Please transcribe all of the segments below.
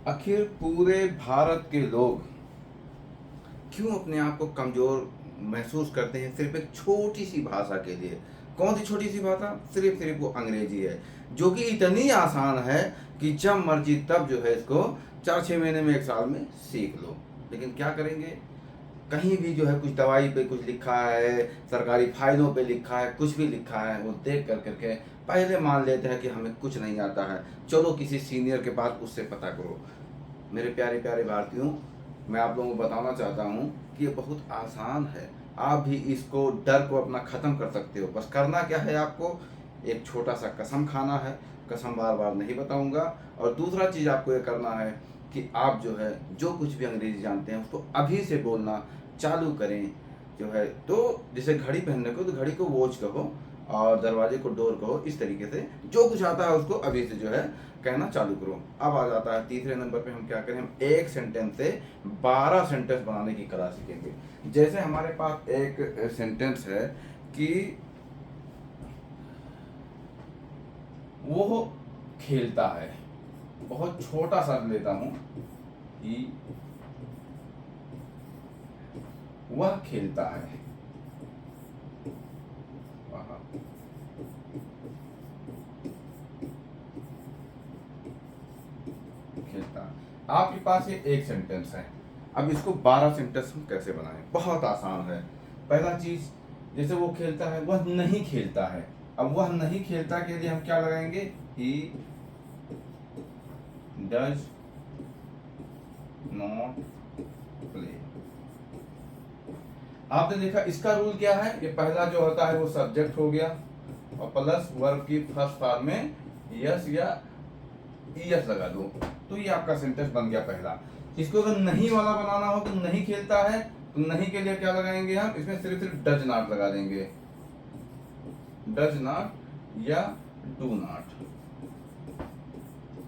आखिर पूरे भारत के लोग क्यों अपने आप को कमज़ोर महसूस करते हैं सिर्फ एक छोटी सी भाषा के लिए। कौन सी छोटी सी भाषा? सिर्फ सिर्फ वो अंग्रेजी है, जो कि इतनी आसान है कि जब मर्जी तब जो है इसको 4-6 महीने में 1 साल में सीख लो। लेकिन क्या करेंगे, कहीं भी जो है कुछ दवाई पे कुछ लिखा है, सरकारी फाइलों पे लिखा है, कुछ भी लिखा है, वो देख कर करके पहले मान लेते हैं कि हमें कुछ नहीं आता है, चलो किसी सीनियर के पास उससे पता करो। मेरे प्यारे प्यारे भारतीयों, मैं आप लोगों को बताना चाहता हूँ कि ये बहुत आसान है। आप भी इसको डर को अपना ख़त्म कर सकते हो। बस करना क्या है, आपको एक छोटा सा कसम खाना है। कसम बार बार नहीं बताऊंगा। और दूसरा चीज़ आपको ये करना है कि आप जो है जो कुछ भी अंग्रेजी जानते हैं उसको अभी से बोलना चालू करें। जो है तो जैसे घड़ी पहनने को तो घड़ी को वॉच कहो, और दरवाजे को डोर कहो। इस तरीके से जो कुछ आता है उसको अभी से जो है कहना चालू करो। अब आ जाता है तीसरे नंबर पे, हम क्या करें, हम एक सेंटेंस से 12 सेंटेंस बनाने की कला सीखेंगे। जैसे हमारे पास एक सेंटेंस है कि वो खेलता है। बहुत छोटा सा लेता हूं कि वह खेलता है। वह खेलता है। आपके पास ये एक सेंटेंस है। अब इसको 12 सेंटेंस हम कैसे बनाएं? बहुत आसान है। पहला चीज, जैसे वो खेलता है, वह नहीं खेलता है। अब वह नहीं खेलता के लिए हम क्या लगाएंगे? He does not play. आपने देखा इसका रूल क्या है? ये पहला जो होता है वो सब्जेक्ट हो गया, और प्लस वर्ब की फर्स्ट फॉर्म में यस या ईएस लगा दो, तो ये आपका सेंटेंस बन गया पहला। इसको अगर नहीं वाला बनाना हो तो नहीं खेलता है, तो नहीं के लिए क्या लगाएंगे हम? इसमें सिर्फ सिर्फ डज नॉट लगा देंगे। डज नॉट या डू नॉट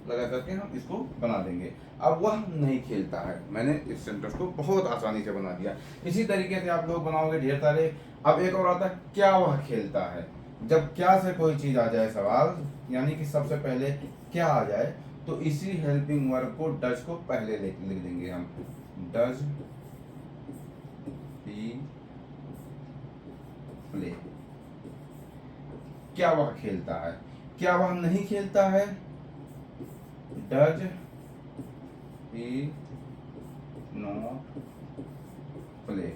लगा करके हम इसको बना देंगे। अब वह नहीं खेलता है, मैंने इस सेंटेंस को बहुत आसानी से बना दिया। इसी तरीके से आप लोग बनाओगे ढेर सारे। अब एक और आता है, क्या वह खेलता है। जब क्या से कोई चीज आ जाए सवाल, यानी कि सबसे पहले क्या आ जाए, तो इसी हेल्पिंग वर्ब को डज को पहले लिख देंगे हम। Does he play. क्या वह खेलता है। क्या वह नहीं खेलता है? Does he not play.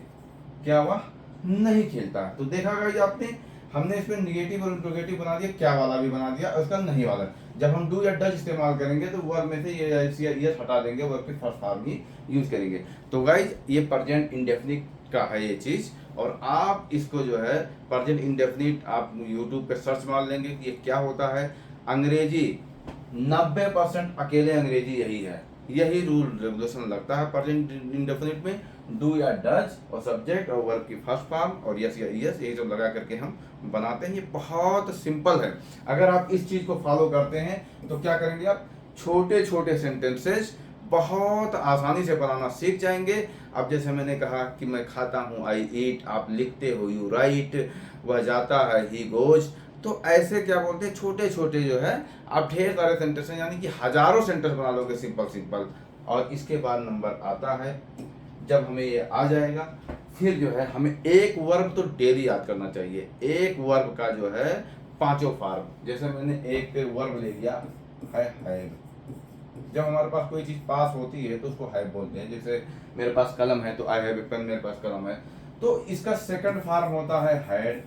क्या वह नहीं खेलता। तो देखा गाइस आपने, हमने इसमें निगेटिव और इंट्रोगेटिव बना दिया, क्या वाला भी बना दिया, और उसका नहीं वाला। जब हम डू या डज इस्तेमाल करेंगे तो वर्ब में से ये हटा देंगे, वर्ब की फर्स्ट फॉर्म ही यूज करेंगे। तो गाइस ये प्रेजेंट इंडेफिनिट का है ये चीज। और आप इसको जो है प्रेजेंट इंडेफिनिट आप यूट्यूब पे सर्च मार लेंगे कि ये क्या होता है। अंग्रेजी 90% अकेले अंग्रेजी यही है, यही रूल रेगुलेशन लगता है प्रेजेंट इंडेफिनिट में। डू या डज और सब्जेक्ट और वर्ब की फर्स्ट फॉर्म और यस या यस, यही सब लगा करके हम बनाते हैं। ये बहुत सिंपल है। अगर आप इस चीज को फॉलो करते हैं तो क्या करेंगे, आप छोटे छोटे सेंटेंसेस बहुत आसानी से बनाना सीख जाएंगे। अब जैसे मैंने कहा कि मैं खाता हूँ, आई ईट, आप लिखते हो, यू राइट, वह जाता है, ही गोज। तो ऐसे क्या बोलते हैं, छोटे छोटे जो है आप ढेर सारे सेंटेंस हैं, यानी कि हजारों सेंटेंस बना लोगे सिंपल सिंपल। और इसके बाद नंबर आता है, जब हमें ये आ जाएगा, फिर जो है हमें एक वर्ब तो डेली याद करना चाहिए। एक वर्ब का जो है पांचों फॉर्म। जैसे मैंने एक वर्ब ले लिया है हैव। जब हमारे पास कोई चीज पास होती है तो उसको हैव बोलते हैं। जैसे मेरे पास कलम है तो आई हैव ए पेन, मेरे पास कलम है। तो इसका सेकंड फॉर्म होता है हैड,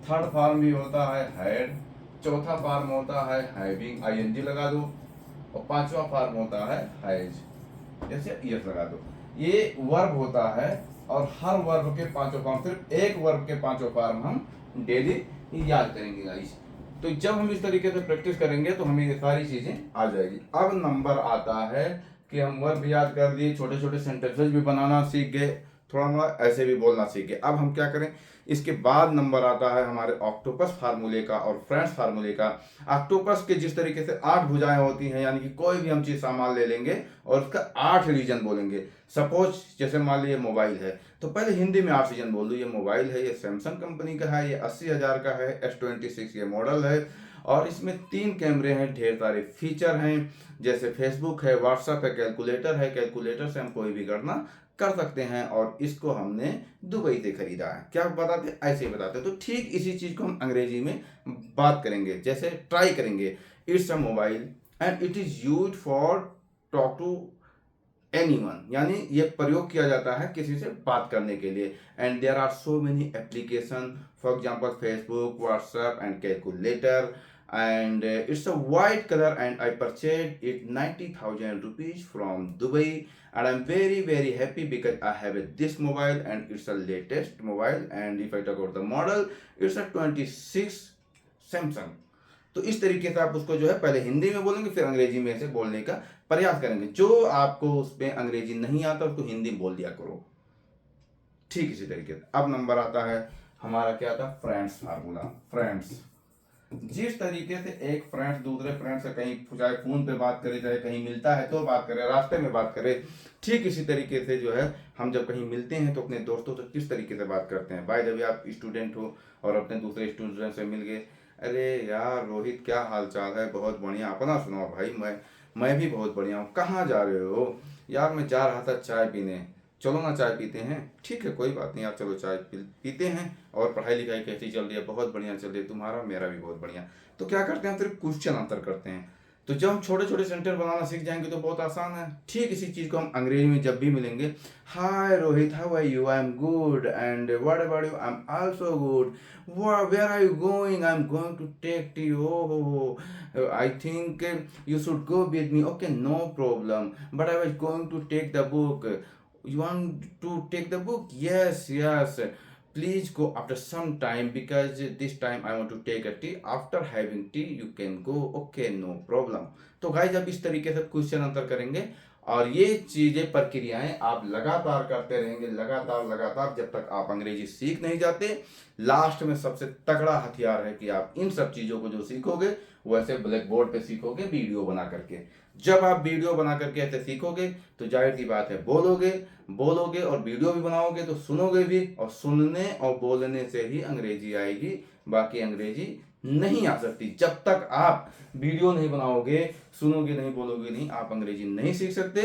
थर्ड फॉर्म भी होता है हैड, चौथा फॉर्म होता है हैविंग, आईएनजी लगा दो, और पांचवा फॉर्म होता है हैज, जैसे ईएस लगा दो। ये वर्ब होता है, और हर वर्ब के पांचों फॉर्म, सिर्फ एक वर्ब के पांचों फॉर्म हम डेली याद करेंगे गाइस। तो जब हम इस तरीके से प्रैक्टिस करेंगे तो हमें ये सारी चीजें आ जाएगी। अब नंबर आता है कि हम वर्ब याद कर दिए, छोटे छोटे सेंटेंसेस भी बनाना सीख गए, थोड़ा मोड़ा ऐसे भी बोलना सीख गए। अब हम क्या करें, इसके बाद नंबर आता है हमारे ऑक्टोपस फार्मूले का और फ्रेंड्स फार्मूले का। ऑक्टोपस के जिस तरीके से 8 भुजाएं होती हैं, यानी कि कोई भी हम चीज सामान ले लेंगे और उसका 8 रीजन बोलेंगे। सपोज जैसे मान लीजिए मोबाइल है, तो पहले हिंदी में 8 रीजन बोल दो। ये मोबाइल है, ये सैमसंग कंपनी का है, ये 80,000 का है, S26 ये मॉडल है, और इसमें 3 कैमरे हैं, ढेर सारे फीचर हैं, जैसे फेसबुक है, व्हाट्सएप है, कैलकुलेटर है। कैलकुलेटर से हम कोई भी गणना कर सकते हैं और इसको हमने दुबई से खरीदा है। क्या बताते, ऐसे ही बताते। तो ठीक इसी चीज को हम अंग्रेजी में बात करेंगे, जैसे ट्राई करेंगे। It's a mobile and it is use for talk to anyone, यानी ये प्रयोग किया जाता है किसी से बात करने के लिए। And there are so many application, for example Facebook, WhatsApp and calculator. And it's a white colour and I purchase it 90,000 rupees from Dubai, and I'm very very happy because I have this mobile and it's a latest mobile, and if I talk about the model, it's a 26 Samsung। तो इस तरीके से आप उसको जो है पहले हिंदी में बोलेंगे, फिर अंग्रेजी में से बोलने का प्रयास करेंगे। जो आपको उसमें अंग्रेजी नहीं आता उसको हिंदी बोल दिया करो। ठीक इसी तरीके से अब नंबर आता है हमारा, क्या था, फ्रेंड्स फार्मूला। फ्रेंड्स, जिस तरीके से एक फ्रेंड्स दूसरे फ्रेंड से कहीं चाहे फोन पे बात करे, चाहे कहीं मिलता है तो बात करे, रास्ते में बात करे, ठीक इसी तरीके से जो है हम जब कहीं मिलते हैं तो अपने दोस्तों से किस तरीके से बात करते हैं। भाई जब आप स्टूडेंट हो और अपने दूसरे स्टूडेंट से मिल गए, अरे यार रोहित क्या हाल चाल है, बहुत बढ़िया, अपना सुनाओ भाई। मैं भी बहुत बढ़िया हूँ। कहाँ जा रहे हो? यार मैं जा रहा था चाय पीने, चलो ना चाय पीते हैं। ठीक है कोई बात नहीं यार, चलो चाय पीते हैं। और पढ़ाई लिखाई कैसी चल रही है? बहुत बढ़िया चल रही है। तुम्हारा? मेरा भी बहुत बढ़िया। तो क्या करते हैं, सिर्फ क्वेश्चन आंसर करते हैं। तो जब हम छोटे छोटे सेंटेंस बनाना सीख जाएंगे तो बहुत आसान है। ठीक इसी चीज को हम अंग्रेजी में जब भी मिलेंगे, hi Rohit, how are you? I am good, and what about you? I am also good. Where are you going? I am going to take tea. Oh, I think you should go with me. Okay, no problem, but I was going to take the book. You want to take the book? Yes, yes, please go after some time because this time I want to take a tea. After having tea you can go. Okay, no problem। तो guys अब इस तरीके से question answer करेंगे और ये चीजें प्रक्रियाएं आप लगातार करते रहेंगे, लगातार लगातार, जब तक आप अंग्रेजी सीख नहीं जाते। लास्ट में सबसे तगड़ा हथियार है कि आप इन सब चीजों को जो सीखोगे वैसे ब्लैक बोर्ड पे सीखोगे वीडियो बना करके। जब आप वीडियो बना करके ऐसे सीखोगे तो जाहिर सी बात है बोलोगे बोलोगे और वीडियो भी बनाओगे तो सुनोगे भी, और सुनने और बोलने से ही अंग्रेजी आएगी, बाकी अंग्रेजी नहीं आ सकती। जब तक आप वीडियो नहीं बनाओगे, सुनोगे नहीं, बोलोगे नहीं, आप अंग्रेजी नहीं सीख सकते।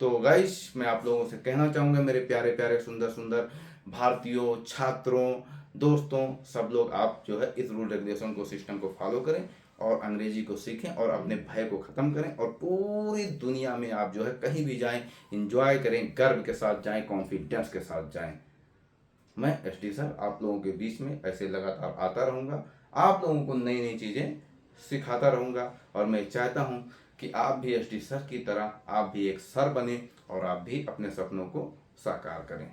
तो गाइस मैं आप लोगों से कहना चाहूंगा, मेरे प्यारे प्यारे सुंदर सुंदर भारतीयों, छात्रों, दोस्तों, सब लोग आप जो है इस रूल रेगुलेशन को, सिस्टम को फॉलो करें और अंग्रेजी को सीखें और अपने भय को ख़त्म करें और पूरी दुनिया में आप जो है कहीं भी जाएं, इंजॉय करें, गर्व के साथ जाएं, कॉन्फिडेंस के साथ जाएं। मैं एसडी सर आप लोगों के बीच में ऐसे लगातार आता रहूँगा, आप लोगों को नई नई चीज़ें सिखाता रहूँगा और मैं चाहता हूँ कि आप भी एसडी सर की तरह आप भी एक सर बने और आप भी अपने सपनों को साकार करें।